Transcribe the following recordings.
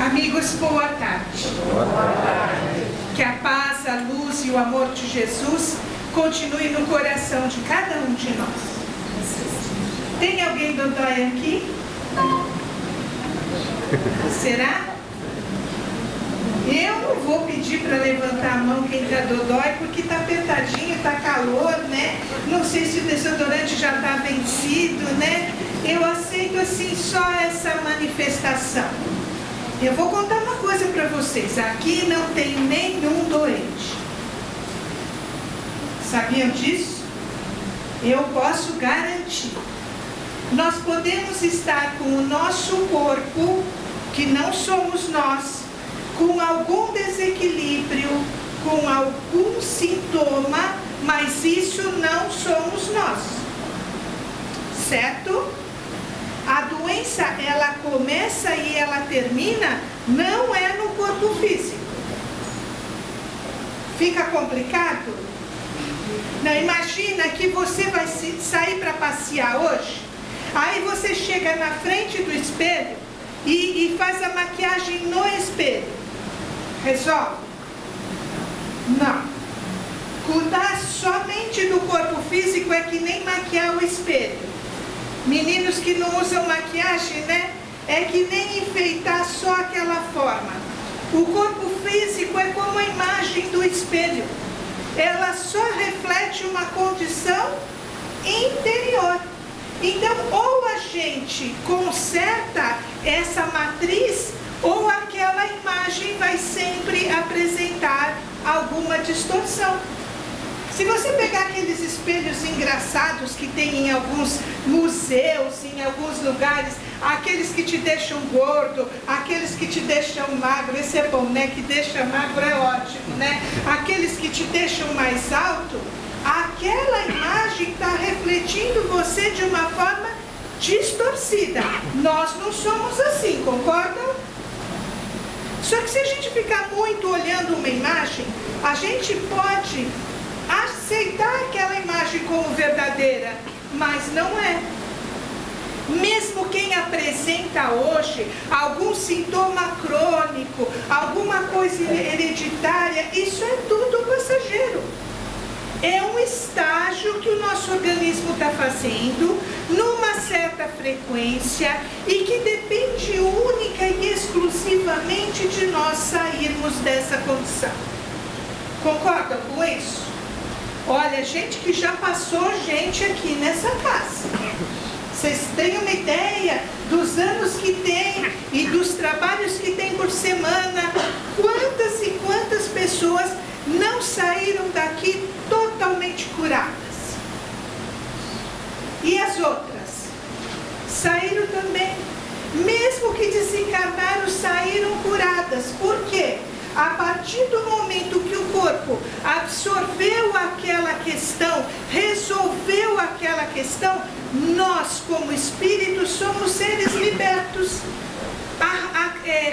Amigos, boa tarde. Boa tarde. Que a paz, a luz e o amor de Jesus continue no coração de cada um de nós. Tem alguém dodói aqui? Será? Eu não vou pedir para levantar a mão quem está dodói, porque está apertadinho, está calor, né? Não sei se o desodorante já está vencido, né? Eu aceito assim só essa manifestação. Eu vou contar uma coisa para vocês. Aqui não tem nenhum doente. Sabiam disso? Eu posso garantir. Nós podemos estar com o nosso corpo, que não somos nós, com algum desequilíbrio, com algum sintoma, mas isso não somos nós. Certo? A doença, ela começa e ela termina, não é no corpo físico. Fica complicado? Não, imagina que você vai sair para passear hoje, aí você chega na frente do espelho e faz a maquiagem no espelho. Resolve? Não. Cuidar somente do corpo físico é que nem maquiar o espelho. Meninos que não usam maquiagem, né? É que nem enfeitar só aquela forma. O corpo físico é como a imagem do espelho. Ela só reflete uma condição interior. Então, ou a gente conserta essa matriz, ou aquela imagem vai sempre apresentar alguma distorção. Se você pegar aqueles espelhos engraçados que tem em alguns museus, em alguns lugares, aqueles que te deixam gordo, aqueles que te deixam magro, esse é bom, né? Que deixa magro é ótimo, né? Aqueles que te deixam mais alto, aquela imagem está refletindo você de uma forma distorcida. Nós não somos assim, concordam? Só que se a gente ficar muito olhando uma imagem, a gente pode aceitar aquela imagem como verdadeira, mas não é. Mesmo quem apresenta hoje algum sintoma crônico, alguma coisa hereditária, isso é tudo passageiro. É um estágio que o nosso organismo está fazendo numa certa frequência e que depende única e exclusivamente de nós sairmos dessa condição. Concordam com isso? Olha, gente que já passou gente aqui nessa casa. Vocês têm uma ideia dos anos que tem e dos trabalhos que tem por semana? Quantas e quantas pessoas não saíram daqui totalmente curadas? E as outras? Saíram também. Mesmo que desencarnaram, saíram curadas. Por quê? A partir do momento que o corpo absorveu aquela questão, resolveu aquela questão, nós, como espírito, somos seres libertos.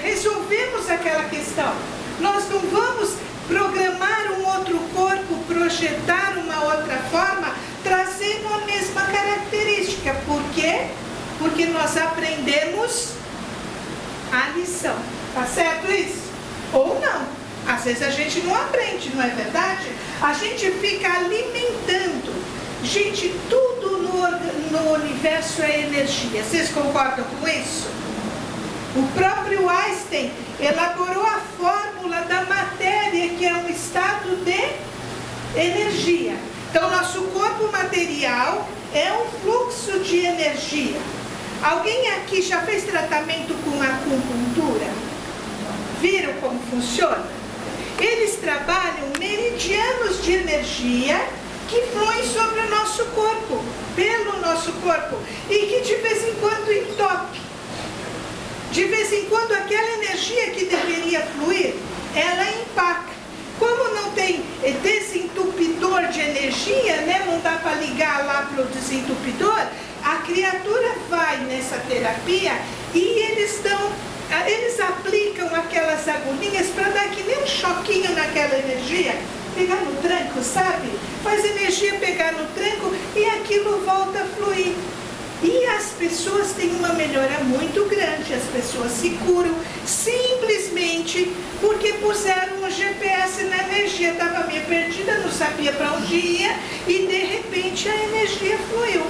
Resolvemos aquela questão. Nós não vamos programar um outro corpo, projetar uma outra forma, trazendo a mesma característica. Por quê? Porque nós aprendemos a lição. Tá certo isso? Ou não. Às vezes a gente não aprende, não é verdade? A gente fica alimentando. Gente, tudo no universo é energia. Vocês concordam com isso? O próprio Einstein elaborou a fórmula da matéria, que é um estado de energia. Então, nosso corpo material é um fluxo de energia. Alguém aqui já fez tratamento com acupuntura? Viram como funciona? Eles trabalham meridianos de energia que fluem sobre o nosso corpo, pelo nosso corpo, e que de vez em quando entope. De vez em quando aquela energia que deveria fluir, ela empaca. Como não tem desentupidor de energia, né? Não dá para ligar lá para o desentupidor, a criatura vai nessa terapia e eles aplicam aquelas agulhinhas para dar que nem um choquinho naquela energia, pegar no tranco, sabe? Faz energia pegar no tranco e aquilo volta a fluir. E as pessoas têm uma melhora muito grande, as pessoas se curam simplesmente seguinte, porque puseram um GPS na energia, estava meio perdida, não sabia para onde ia, e de repente a energia fluiu.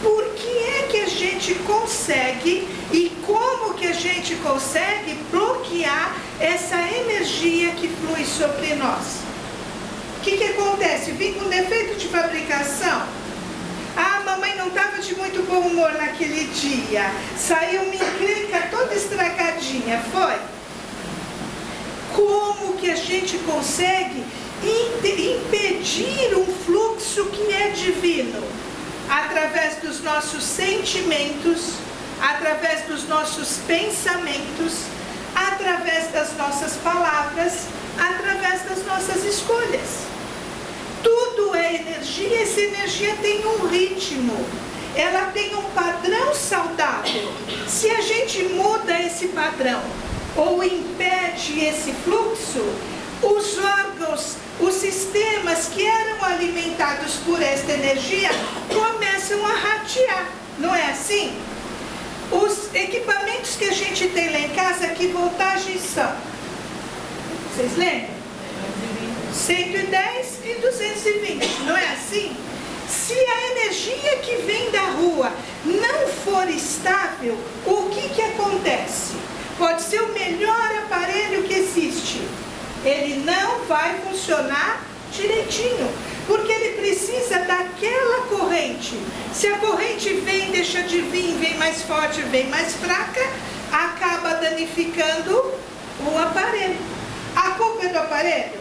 Por que é que a gente consegue e como que a gente consegue bloquear essa energia que flui sobre nós? O que acontece? Vim com defeito de fabricação? Ah, mamãe não estava de muito bom humor naquele dia. Saiu uma encrenca toda estragadinha, foi? Como que a gente consegue impedir um fluxo que é divino? Através dos nossos sentimentos, através dos nossos pensamentos, através das nossas palavras, através das nossas escolhas. Tudo é energia, essa energia tem um ritmo, ela tem um padrão saudável. Se a gente muda esse padrão ou impede esse fluxo, os órgãos, os sistemas que eram alimentados por esta energia começam a ratear, não é assim? Os equipamentos que a gente tem lá em casa, que voltagens são? Vocês lembram? 110 e 220, não é assim? Se a energia que vem da rua não for estável, o que acontece? Pode ser o melhor aparelho que existe, ele não vai funcionar direitinho, porque ele precisa daquela corrente. Se a corrente vem, deixa de vir, vem mais forte, vem mais fraca, acaba danificando o aparelho. A culpa é do aparelho?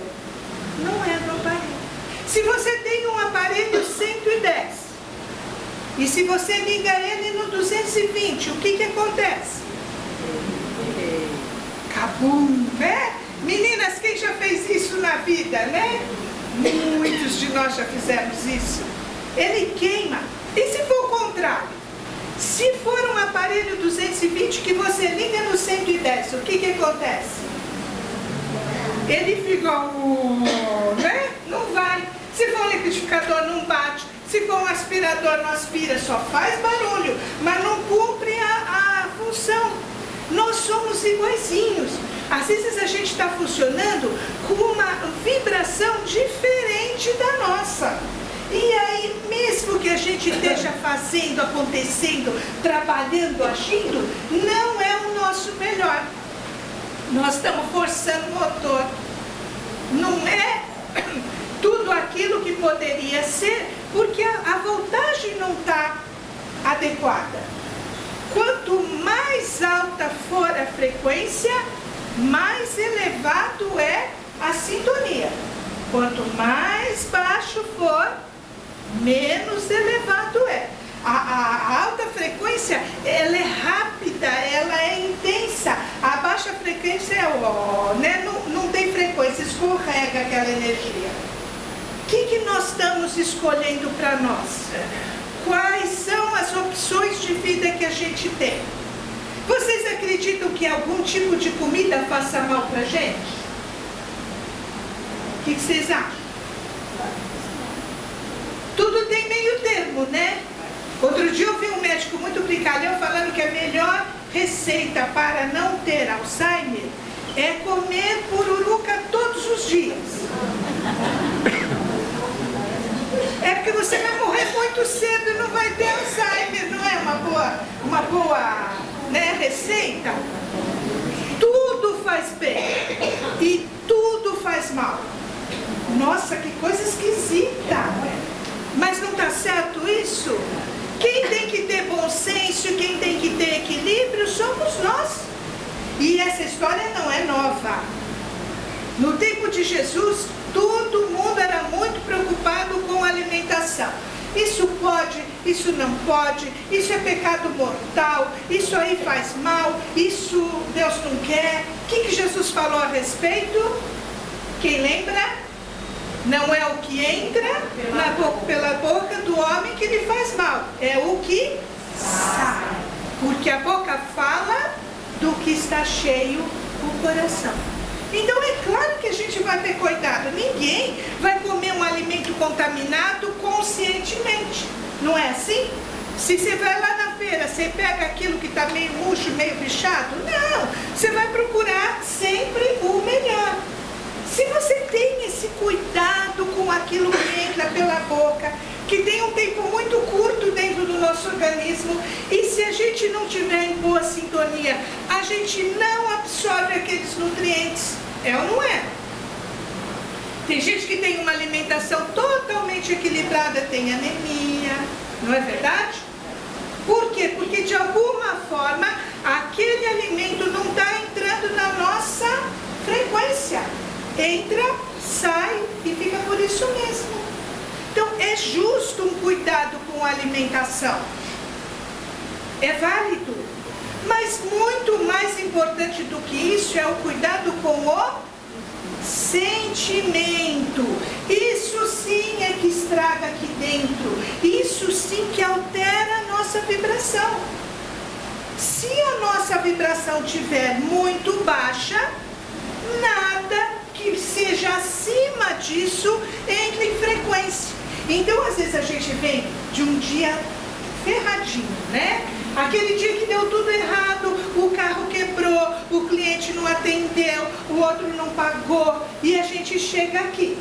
Não é do aparelho. Se você tem um aparelho 110 e se você liga ele no 220, o que acontece? Cabum, né? Meninas, quem já fez isso na vida, né? Muitos de nós já fizemos isso. Ele queima. E se for o contrário? Se for um aparelho 220 que você liga no 110, o que acontece? Ele fica, né? Não vai. Se for um liquidificador, não bate. Se for um aspirador, não aspira, só faz barulho, mas não cumpre a função. Nós somos iguaizinhos. Às vezes a gente está funcionando com uma vibração diferente da nossa. E aí, mesmo que a gente esteja fazendo, acontecendo, trabalhando, agindo, não é o nosso melhor. Nós estamos forçando o motor. Não é tudo aquilo que poderia ser, porque a voltagem não está adequada. Quanto mais alta for a frequência, mais elevado é a sintonia. Quanto mais baixo for, menos elevado é. A alta frequência, ela é rápida, ela é intensa. A baixa frequência é né? Não tem frequência, escorrega aquela energia. O que nós estamos escolhendo para nós? Quais são as opções de vida que a gente tem? Vocês acreditam que algum tipo de comida faça mal para a gente? O que vocês acham? Tudo tem meio termo, né? Outro dia eu vi um médico muito brincalhão falando que a melhor receita para não ter Alzheimer é comer pururuca todos os dias. É porque você vai morrer muito cedo e não vai ter Alzheimer, não é uma boa né, receita? Tudo faz bem e tudo faz mal. Nossa, que coisa esquisita! Mas não está certo isso? Quem tem que ter bom senso, quem tem que ter equilíbrio, somos nós. E essa história não é nova. No tempo de Jesus, todo mundo era muito preocupado com a alimentação. Isso pode, isso não pode, isso é pecado mortal, isso aí faz mal, isso Deus não quer. O que Jesus falou a respeito? Quem lembra? Não é o que entra pela boca do homem que lhe faz mal, é o que sai. Porque a boca fala do que está cheio o coração. Então é claro que a gente vai ter cuidado. Ninguém vai comer um alimento contaminado conscientemente. Não é assim? Se você vai lá na feira, você pega aquilo que está meio murcho, meio bichado? Não! Você vai procurar sempre o melhor. Se você tem esse cuidado com aquilo que entra pela boca, que tem um tempo muito curto dentro do nosso organismo, e se a gente não tiver em boa sintonia, a gente não absorve aqueles nutrientes. É ou não é? Tem gente que tem uma alimentação totalmente equilibrada, tem anemia, não é verdade? Por quê? Porque de alguma forma aquele alimento não está entrando na nossa frequência. Entra, sai e fica por isso mesmo. Então é justo um cuidado com a alimentação. É válido. Mas muito mais importante do que isso é o cuidado com o sentimento. Isso sim é que estraga aqui dentro. Isso sim que altera a nossa vibração. Se a nossa vibração estiver muito baixa, nada que seja acima disso entra em frequência. Então às vezes a gente vem de um dia ferradinho, né? Aquele dia que deu tudo errado, o carro quebrou, o cliente não atendeu, o outro não pagou, e a gente chega aqui.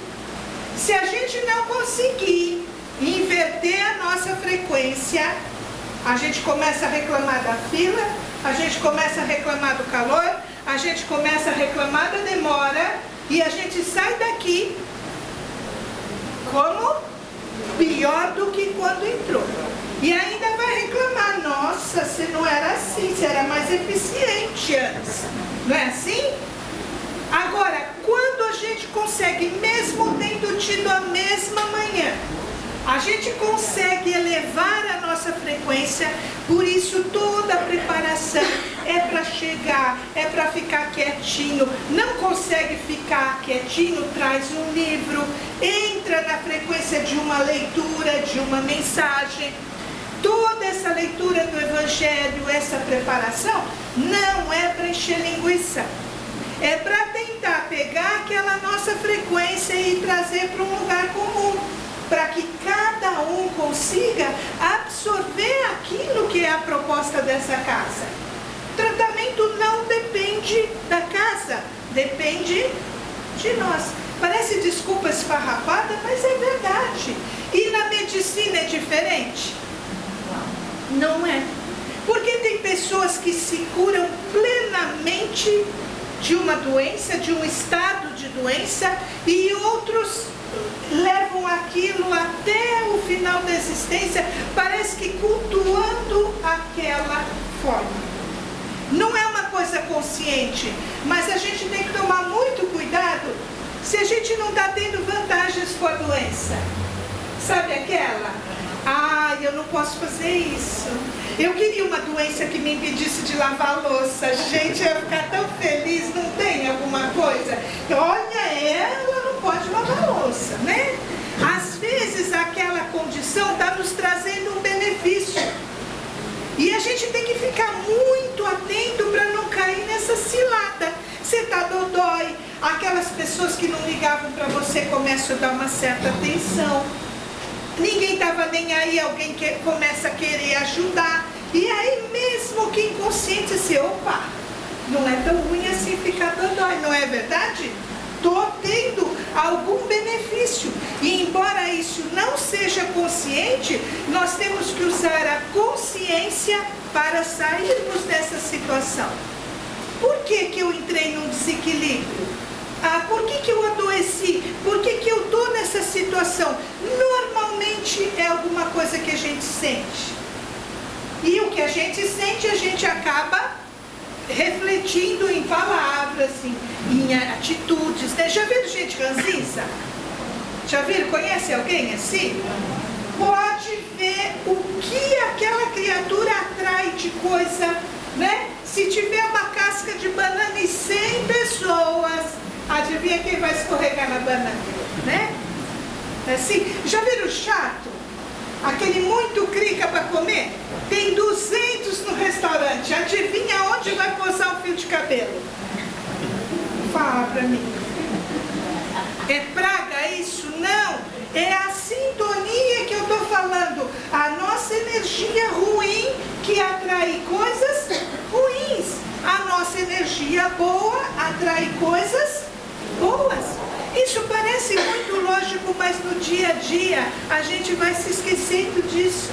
Se a gente não conseguir inverter a nossa frequência, a gente começa a reclamar da fila, a gente começa a reclamar do calor, a gente começa a reclamar da demora, e a gente sai daqui como pior do que quando entrou. E ainda vai reclamar, nossa, você não era assim, você era mais eficiente antes. Não é assim? Agora, quando a gente consegue, mesmo tendo tido a mesma manhã, a gente consegue elevar a nossa frequência, por isso toda a preparação é para chegar, é para ficar quietinho. Não consegue ficar quietinho, traz um livro, entra na frequência de uma leitura, de uma mensagem. Toda essa leitura do Evangelho, essa preparação, não é para encher linguiça. É para tentar pegar aquela nossa frequência e trazer para um lugar comum, para que cada um consiga absorver aquilo que é a proposta dessa casa. O tratamento não depende da casa, depende de nós. Parece desculpa esfarrapada, mas é verdade. E na medicina é diferente? Não é. Porque tem pessoas que se curam plenamente de uma doença, de um estado de doença, e outros levam aquilo até o final da existência, parece que cultuando aquela forma. Não é uma coisa consciente, mas a gente tem que tomar muito cuidado se a gente não está tendo vantagens com a doença. Sabe aquela? Ah, eu não posso fazer isso. Eu queria uma doença que me impedisse de lavar a louça. Gente, eu ia ficar tão feliz, não tem alguma coisa? Olha, ela não pode lavar a louça, né? Às vezes aquela condição está nos trazendo um benefício. E a gente tem que ficar muito atento para não cair nessa cilada. Você está dodói, aquelas pessoas que não ligavam para você começam a dar uma certa atenção. Ninguém estava nem aí, alguém que começa a querer ajudar. E aí mesmo que inconsciente, assim, opa, não é tão ruim assim ficar dodói, não é verdade? Estou tendo algum benefício. E embora isso não seja consciente, nós temos que usar a consciência para sairmos dessa situação. Por que eu entrei num desequilíbrio? Por que eu adoeci? Por que eu estou nessa situação? Normalmente é alguma coisa que a gente sente. E o que a gente sente, a gente acaba refletindo em palavras, em atitudes. Né? Já viram gente ranzinza? Já viram? Conhece alguém assim? Pode ver o que aquela criatura atrai de coisa, né? Se tiver uma casca de banana e 100 pessoas, adivinha quem vai escorregar na banana, né? Assim, já viram chato? Aquele muito crica para comer? Tem 200 no restaurante. Adivinha onde vai posar o fio de cabelo? Fala pra mim. É praga isso? Não. É a sintonia que eu tô falando. A nossa energia ruim que atrai coisas ruins. A nossa energia energia boa atrai coisas boas. Isso parece muito lógico, mas no dia a dia a gente vai se esquecendo disso.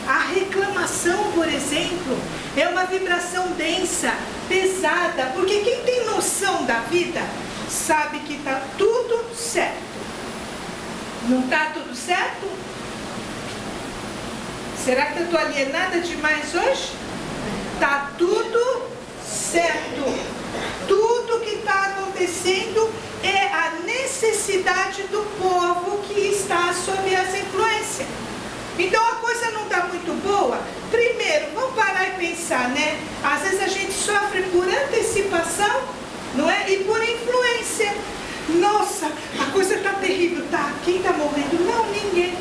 A reclamação, por exemplo, é uma vibração densa, pesada, porque quem tem noção da vida sabe que está tudo certo. Não está tudo certo? Será que eu estou alienada demais hoje? Está tudo certo. Tudo que está acontecendo é a necessidade do povo que está sob essa influência. Então a coisa não está muito boa. Primeiro, vamos parar e pensar, né? Às vezes a gente sofre por antecipação, não é? E por influência. Nossa, a coisa está terrível, tá? Quem está morrendo? Não, ninguém.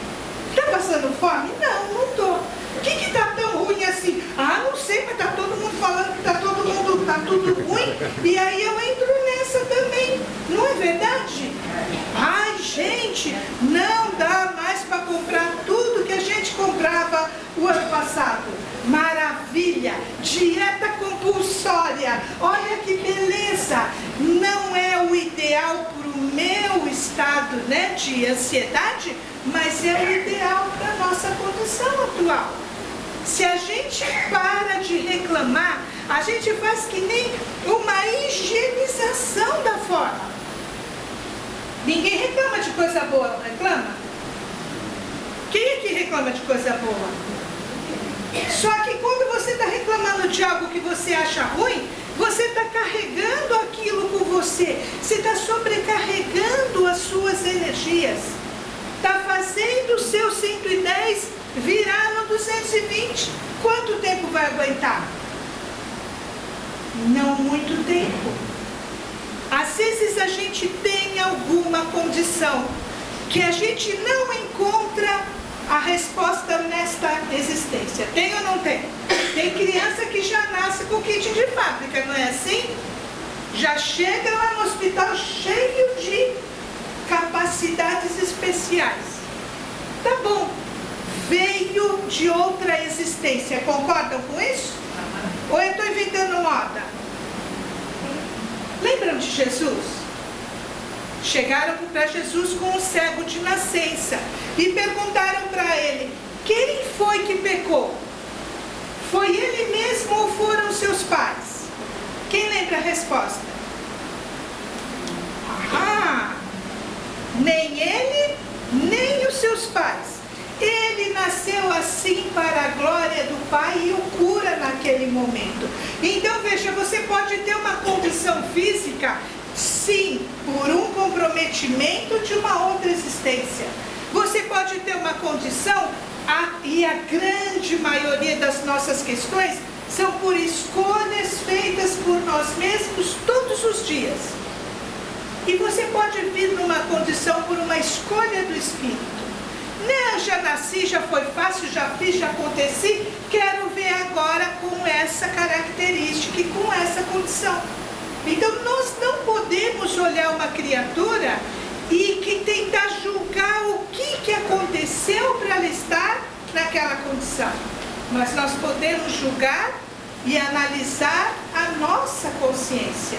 Está passando fome? Não, não estou. O que está tão ruim assim? Ah, não sei, mas está todo mundo falando que está tudo ruim. E aí eu entro nessa também. Não é verdade? Ai, gente, não dá mais para comprar tudo que a gente comprava o ano passado. Maravilha! Dieta compulsória. Olha que beleza! Não é o ideal para o meu estado, né, de ansiedade, mas é o ideal para a nossa condição atual. Se a gente para de reclamar, a gente faz que nem uma higienização da forma. Ninguém reclama de coisa boa, não reclama? Quem é que reclama de coisa boa? Só que quando você está reclamando de algo que você acha ruim, você está carregando aquilo com você. Você está sobrecarregando as suas energias. Está fazendo o seu 110 virar no 220. Quanto tempo vai aguentar? Não muito tempo. Às vezes a gente tem alguma condição que a gente não encontra a resposta nesta existência. Tem ou não tem? Tem criança que já nasce com kit de fábrica, não é assim? Já chega lá no hospital cheio de capacidades especiais. Tá bom. Veio de outra existência. Concordam com isso? Ou eu estou inventando moda? Lembram de Jesus? Chegaram para Jesus com um cego de nascença e perguntaram para ele: quem foi que pecou? Foi ele mesmo ou foram seus pais? Quem lembra a resposta? Ah, nem ele, nem os seus pais. Ele nasceu assim para a glória do Pai e o cura naquele momento. Então veja, você pode ter uma condição física, sim, por um comprometimento de uma outra existência. Você pode ter uma condição, e a grande maioria das nossas questões são por escolhas feitas por nós mesmos todos os dias. E você pode vir numa condição por uma escolha do Espírito. Não, já nasci, já foi fácil, já fiz, já aconteci, quero ver agora com essa característica e com essa condição. Então nós não podemos olhar uma criatura e que tentar julgar o que aconteceu para ela estar naquela condição. Mas nós podemos julgar e analisar a nossa consciência.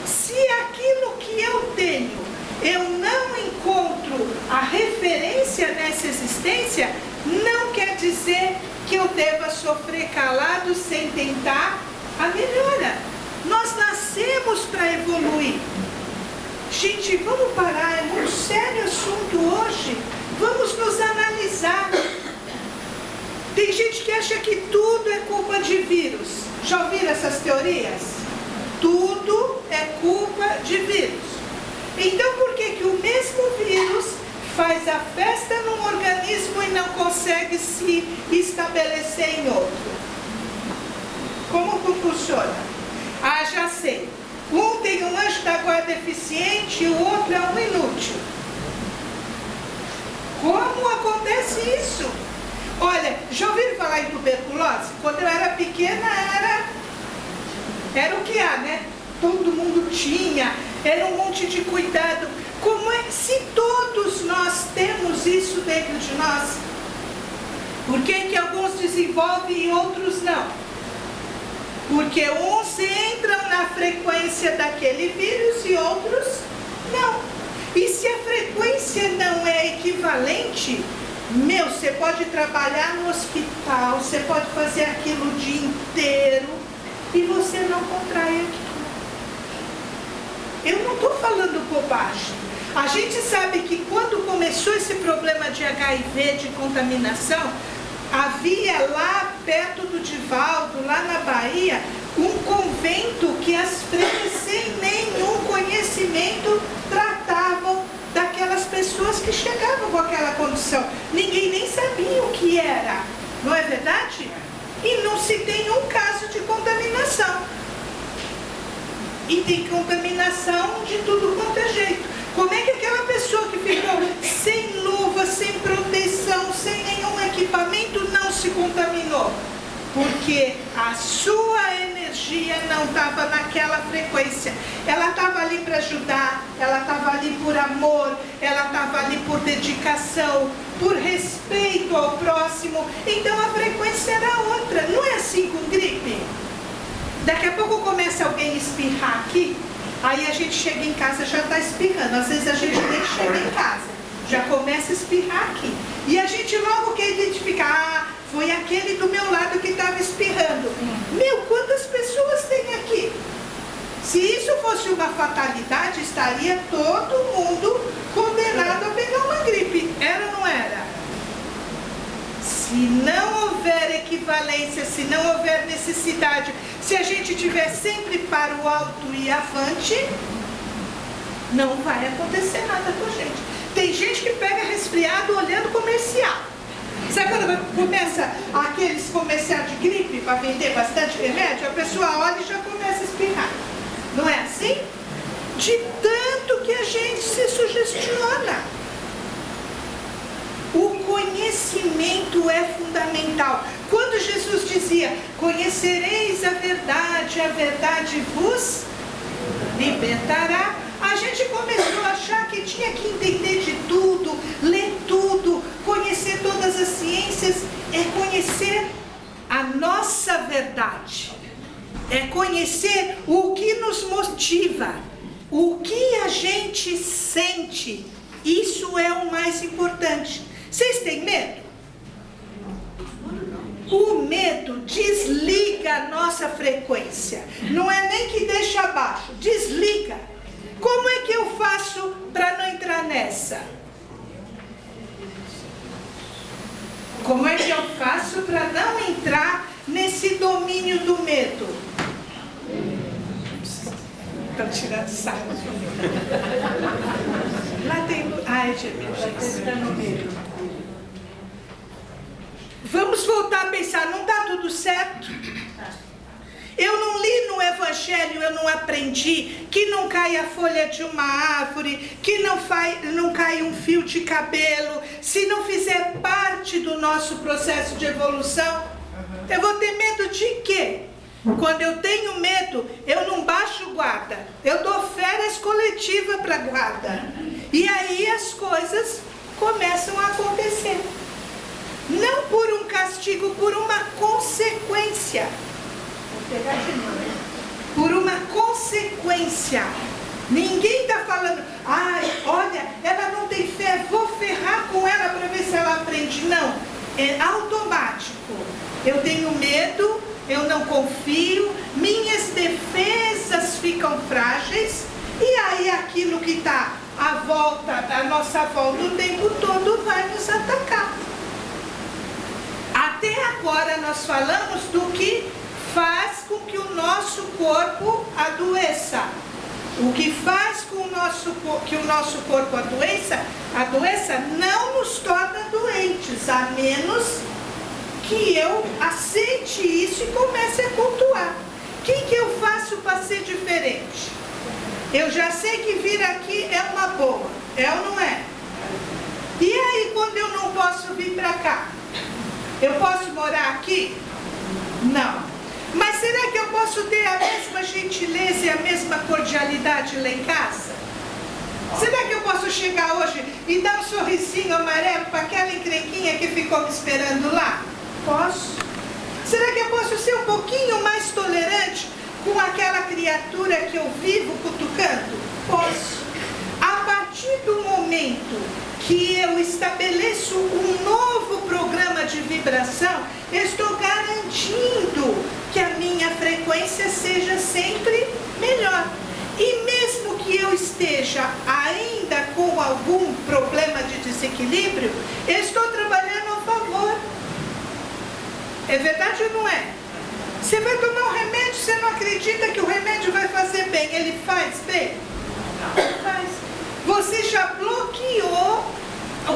Se aquilo que eu tenho, eu não encontro a referência nessa existência, não quer dizer que eu deva sofrer calado sem tentar a melhora. Nós nascemos para evoluir. Gente, vamos parar, é muito sério o assunto hoje. Vamos nos analisar. Tem gente que acha que tudo é culpa de vírus. Já ouviram essas teorias? Tudo é culpa de vírus. Então por que o mesmo vírus faz a festa num organismo e não consegue se estabelecer em outro? Como que funciona? Ah, já sei. Um tem um anjo da guarda eficiente e o outro é um inútil. Como acontece isso? Olha, já ouviram falar em tuberculose? Quando eu era pequena era o que há, né? Todo mundo tinha, era um monte de cuidado. Como é se todos nós temos isso dentro de nós? Por que alguns desenvolvem e outros não? Porque uns entram na a frequência daquele vírus e outros não. E se a frequência não é equivalente, você pode trabalhar no hospital, você pode fazer aquilo o dia inteiro e você não contrai aquilo. Eu não estou falando bobagem. A gente sabe que quando começou esse problema de HIV, de contaminação, havia lá perto do Divaldo, lá na Bahia, um convento que as freiras sem nenhum conhecimento tratavam daquelas pessoas que chegavam com aquela condição. Ninguém nem sabia o que era, não é verdade? E não se tem um caso de contaminação. E tem contaminação de tudo quanto é jeito. Como é que aquela pessoa que ficou sem luva, sem proteção, sem nenhum equipamento não se contaminou? Porque a sua energia não estava naquela frequência. Ela estava ali para ajudar, ela estava ali por amor, ela estava ali por dedicação, por respeito ao próximo. Então a frequência era outra. Não é assim com gripe? Daqui a pouco começa alguém a espirrar aqui, aí a gente chega em casa e já está espirrando. Às vezes a gente nem chega em casa, já começa a espirrar aqui. E a gente logo quer identificar, foi aquele do meu lado que estava espirrando. Quantas pessoas tem aqui? Se isso fosse uma fatalidade, estaria todo mundo condenado a pegar uma gripe. Era ou não era? Se não houver equivalência, se não houver necessidade, se a gente estiver sempre para o alto e avante, não vai acontecer nada com a gente. Tem gente que pega resfriado olhando comercial. Sabe quando começa aqueles comerciais de gripe para vender bastante remédio? A pessoa olha e já começa a espirrar. Não é assim? De tanto que a gente se sugestiona. O conhecimento é fundamental. Quando Jesus dizia, conhecereis a verdade vos libertará, a gente começou a achar que tinha que entender de tudo, ler tudo, conhecer todas as ciências. É conhecer a nossa verdade. É conhecer o que nos motiva, o que a gente sente. Isso é o mais importante. Vocês têm medo? O medo desliga a nossa frequência. Não é nem que deixa abaixo, desliga. Como é que eu faço para não entrar nessa? Como é que eu faço para não entrar nesse domínio do medo? Estão tirando sarro. Lá tem... Ai, de emergência. Vamos voltar a pensar, não está tudo certo? Eu não li no Evangelho, eu não aprendi que não cai a folha de uma árvore, que não cai um fio de cabelo, se não fizer parte do nosso processo de evolução. Eu vou ter medo de quê? Quando eu tenho medo, eu não baixo guarda, eu dou férias coletivas para guarda. E aí as coisas começam a acontecer. Não por um castigo, por uma consequência. Vou pegar de novo. Por uma consequência. Ninguém está falando, ai, olha, ela não tem fé, vou ferrar com ela para ver se ela aprende. Não, é automático. Eu tenho medo, eu não confio, minhas defesas ficam frágeis, e aí aquilo que está à volta, à nossa volta o tempo todo vai nos atacar. Até agora nós falamos do que faz com que o nosso corpo adoeça. O que faz com que o nosso corpo adoeça não nos torna doentes, a menos que eu aceite isso e comece a cultuar. O que eu faço para ser diferente? Eu já sei que vir aqui é uma boa, é ou não é? E aí quando eu não posso vir para cá? Eu posso morar aqui? Não. Mas será que eu posso ter a mesma gentileza e a mesma cordialidade lá em casa? Será que eu posso chegar hoje e dar um sorrisinho amarelo para aquela encrenquinha que ficou me esperando lá? Posso. Será que eu posso ser um pouquinho mais tolerante com aquela criança criatura que eu vivo cutucando? Posso. A partir do momento que eu estabeleço um novo programa de vibração, eu estou garantindo que a minha frequência seja sempre melhor. E mesmo que eu esteja ainda com algum problema de desequilíbrio, eu estou trabalhando a favor. É verdade ou não é? Você vai tomar um remédio, você não acredita que o remédio vai fazer bem. Ele faz bem? Não faz. Você já bloqueou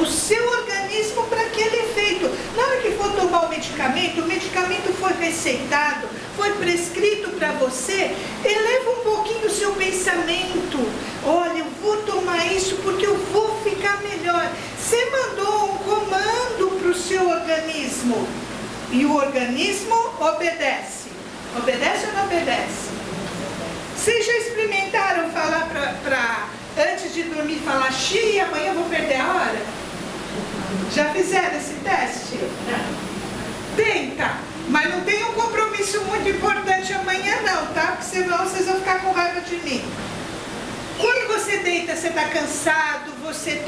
o seu organismo para aquele efeito. Na hora que for tomar o medicamento foi receitado, foi prescrito para você, eleva um pouquinho o seu pensamento. Olha, eu vou tomar isso porque eu vou ficar melhor. Você mandou um comando para o seu organismo e o organismo obedece. Obedece ou não obedece? Vocês já experimentaram falar antes de dormir, falar xi, amanhã eu vou perder a hora? Já fizeram esse teste? Tenta, mas não tem um compromisso muito importante amanhã não, tá? Porque senão vocês vão ficar com raiva de mim. Quando você deita, você está cansado, você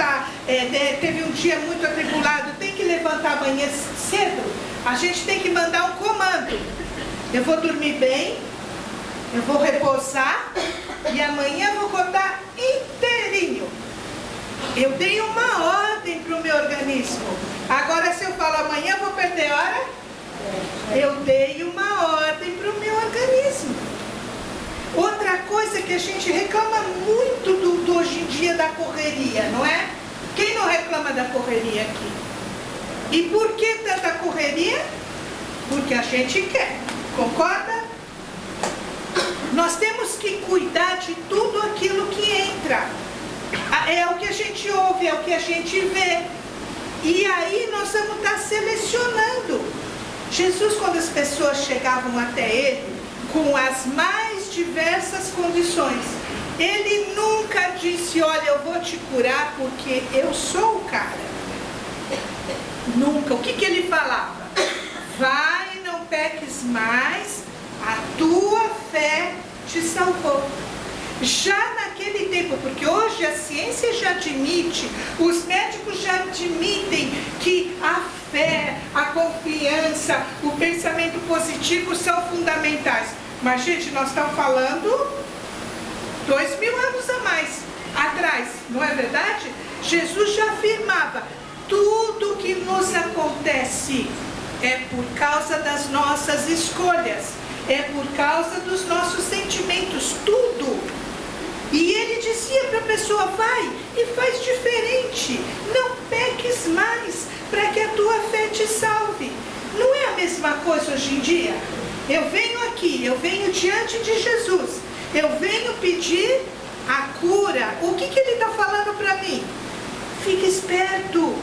teve um dia muito atribulado, tem que levantar amanhã cedo, a gente tem que mandar um comando. Eu vou dormir bem, eu vou repousar e amanhã eu vou acordar inteirinho. Eu dei uma ordem para o meu organismo. Agora se eu falo amanhã eu vou perder hora, eu dei uma ordem para o meu organismo. Outra coisa que a gente reclama muito do hoje em dia da correria, não é? Quem não reclama da correria aqui? E por que tanta correria? Porque a gente quer, concorda? Nós temos que cuidar de tudo aquilo que entra. É o que a gente ouve, é o que a gente vê. E aí nós vamos estar selecionando. Jesus, quando as pessoas chegavam até Ele, com as mais diversas condições, Ele nunca disse, olha, eu vou te curar porque eu sou o cara. Nunca. O que Ele falava? Vai, não peques mais, a tua fé te salvou. Já naquele tempo, porque hoje a ciência já admite, os médicos já admitem que a fé, a confiança, o pensamento positivo são fundamentais. Mas, gente, nós estamos falando 2000 anos a mais atrás, não é verdade? Jesus já afirmava, tudo que nos acontece é por causa das nossas escolhas, é por causa dos nossos sentimentos, tudo. E ele dizia para a pessoa, vai e faz diferente, não peques mais, para que a tua fé te salve. Não é a mesma coisa hoje em dia? Eu venho aqui, eu venho diante de Jesus, eu venho pedir a cura. O que ele está falando para mim? Fique esperto,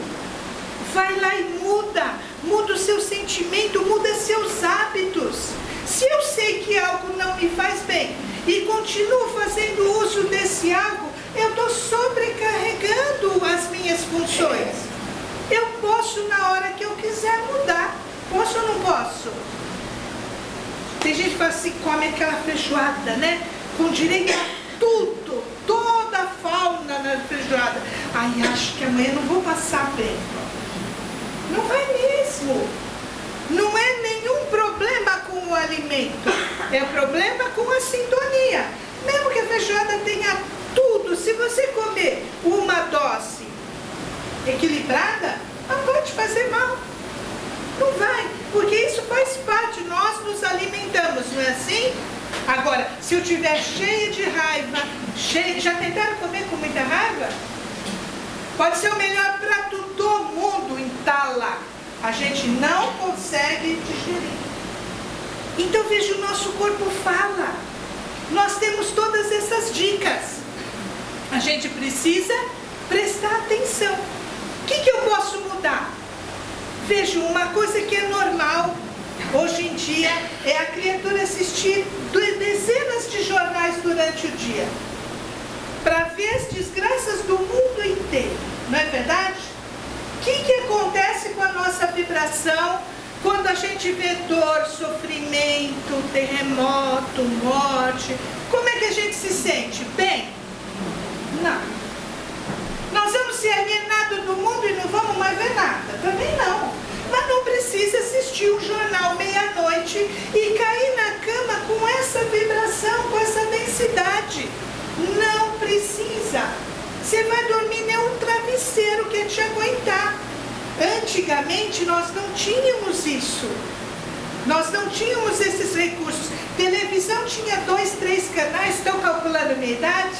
vai lá e muda o seu sentimento, muda seus hábitos. Se eu sei que algo não me faz bem e continuo fazendo uso desse algo, eu estou sobrecarregando as minhas funções. Eu posso, na hora que eu quiser, mudar. Posso ou não posso? Tem gente que fala assim, come aquela feijoada, né? Com direito a tudo, toda a fauna na feijoada. Ai, acho que amanhã não vou passar bem. Não vai mesmo. Não é nenhum problema com o alimento, é o problema com a sintonia. Mesmo que a feijoada tenha tudo, se você comer uma dose equilibrada, não vai te fazer mal. Não vai, porque isso faz parte, nós nos alimentamos, não é assim? Agora, se eu estiver cheia de raiva, já tentaram comer com muita raiva? Pode ser o melhor prato do mundo, entala. A gente não consegue digerir. Então veja, o nosso corpo fala. Nós temos todas essas dicas. A gente precisa prestar atenção. O que eu posso mudar? Veja, uma coisa que é normal hoje em dia é a criatura assistir dezenas de jornais durante o dia para ver as desgraças do mundo inteiro. Não é verdade? O que acontece com a nossa vibração Quando a gente vê dor, sofrimento, terremoto, morte, como é que a gente se sente? Bem? Não. Nós vamos ser alienados do mundo e não vamos mais ver nada? Também não. Mas não precisa assistir um jornal meia-noite e cair na cama com essa vibração, com essa densidade. Não precisa. Você vai dormir nem um travesseiro que te aguentar. Antigamente nós não tínhamos isso. Nós não tínhamos esses recursos. Televisão tinha 2, 3 canais. Estão calculando a minha idade?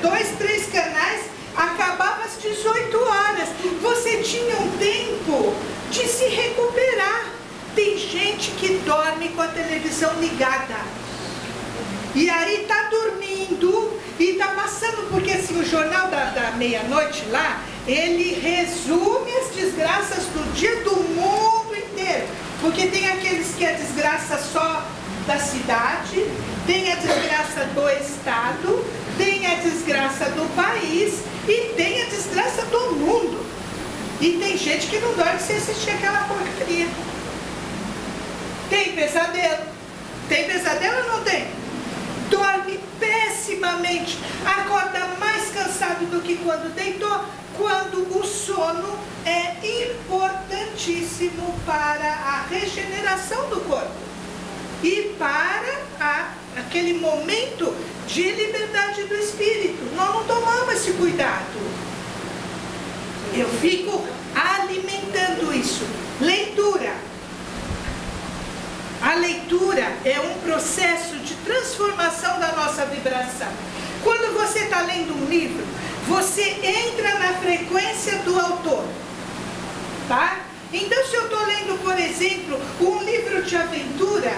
2, 3 canais, acabava às 18 horas. Você tinha um tempo de se recuperar. Tem gente que dorme com a televisão ligada. E aí tá dormindo e tá passando, porque assim, o jornal da meia-noite lá, ele resume as desgraças do dia do mundo inteiro. Porque tem aqueles que é desgraça só da cidade, tem a desgraça do estado, tem a desgraça do país e tem a desgraça do mundo. E tem gente que não dorme sem assistir aquela porcaria. Tem pesadelo. Tem pesadelo ou não tem? Dorme pessimamente, acorda mais cansado do que quando deitou, quando o sono é importantíssimo para a regeneração do corpo e para aquele momento de liberdade do espírito. Nós não tomamos esse cuidado. Eu fico alimentando isso. Leitura. A leitura é um processo de transformação da nossa vibração. Quando você está lendo um livro, você entra na frequência do autor, tá? Então, se eu estou lendo, por exemplo, um livro de aventura,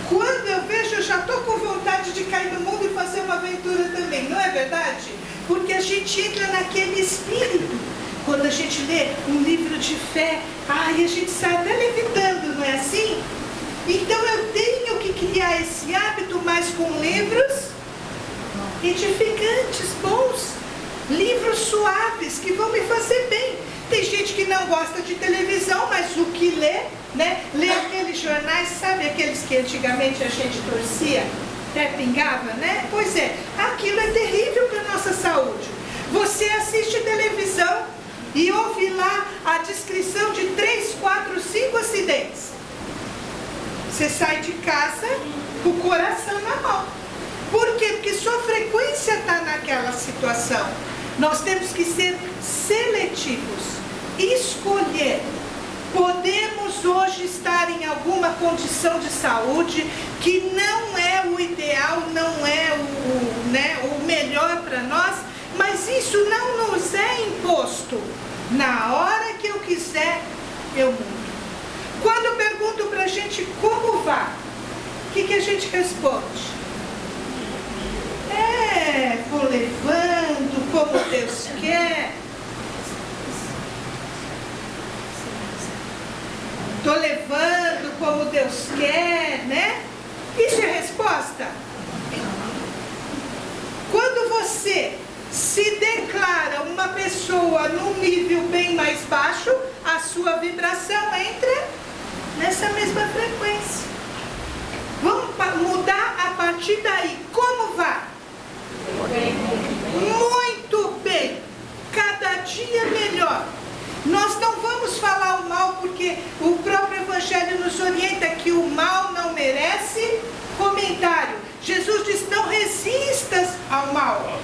quando eu vejo, eu já estou com vontade de cair no mundo e fazer uma aventura também, não é verdade? Porque a gente entra naquele espírito. Quando a gente lê um livro de fé, a gente sai até levitando, não é assim? Então eu tenho que criar esse hábito mais com livros edificantes, bons, livros suaves que vão me fazer bem. Tem gente que não gosta de televisão, mas o que lê, né? Lê aqueles jornais, sabe aqueles que antigamente a gente torcia, até pingava, né? Pois é, aquilo é terrível para a nossa saúde. Você assiste televisão e ouve lá a descrição de 3, 4, 5 acidentes. Você sai de casa com o coração na mão. Por quê? Porque sua frequência está naquela situação. Nós temos que ser seletivos, escolher. Podemos hoje estar em alguma condição de saúde que não é o ideal, não é o melhor para nós, mas isso não nos é imposto. Na hora que eu quiser, eu mudo. Quando eu pergunto para a gente como vai, o que a gente responde? Vou levando como Deus quer. Estou levando como Deus quer, né? Isso é resposta? Quando você se declara uma pessoa num nível bem mais baixo, a sua vibração entra nessa mesma frequência. Vamos mudar a partir daí. Como vai? Muito bem. Cada dia melhor. Nós não vamos falar o mal porque o próprio Evangelho nos orienta que o mal não merece comentário. Jesus diz, não resistas ao mal.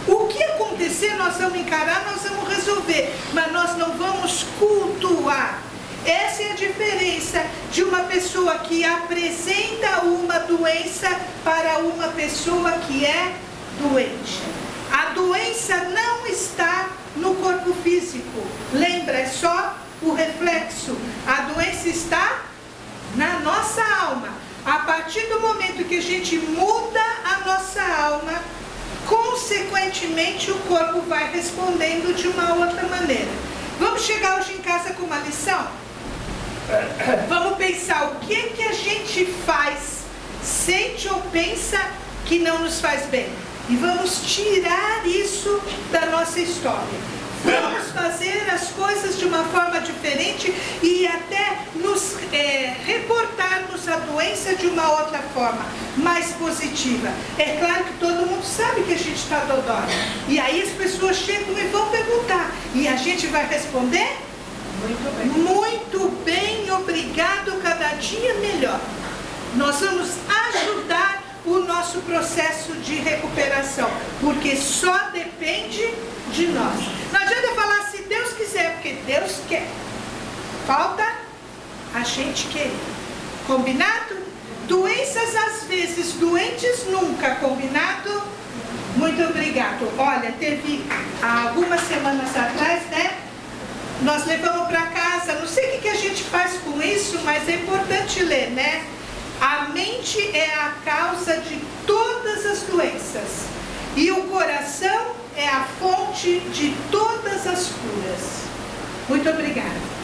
O que acontecer nós vamos encarar, nós vamos resolver. Mas nós não vamos cultuar. Essa é a diferença de uma pessoa que apresenta uma doença para uma pessoa que é doente. A doença não está no corpo físico. Lembra, é só o reflexo. A doença está na nossa alma. A partir do momento que a gente muda a nossa alma, consequentemente o corpo vai respondendo de uma outra maneira. Vamos chegar hoje em casa com uma lição? Vamos pensar o que a gente faz, sente ou pensa que não nos faz bem. E vamos tirar isso da nossa história. vamos fazer as coisas de uma forma diferente e até nos reportarmos a doença de uma outra forma, mais positiva. É claro que todo mundo sabe que a gente está dodói. E aí as pessoas chegam e vão perguntar. E a gente vai responder? Muito bem. Muito bem, obrigado, cada dia melhor. Nós vamos ajudar o nosso processo de recuperação, porque só depende de nós. Não adianta falar se Deus quiser, porque Deus quer. Falta a gente querer. Combinado? Doenças às vezes, doentes nunca. Combinado? Muito obrigado. Olha, teve algumas semanas atrás, né? Nós levamos para casa, não sei o que a gente faz com isso, mas é importante ler, né? A mente é a causa de todas as doenças e o coração é a fonte de todas as curas. Muito obrigada.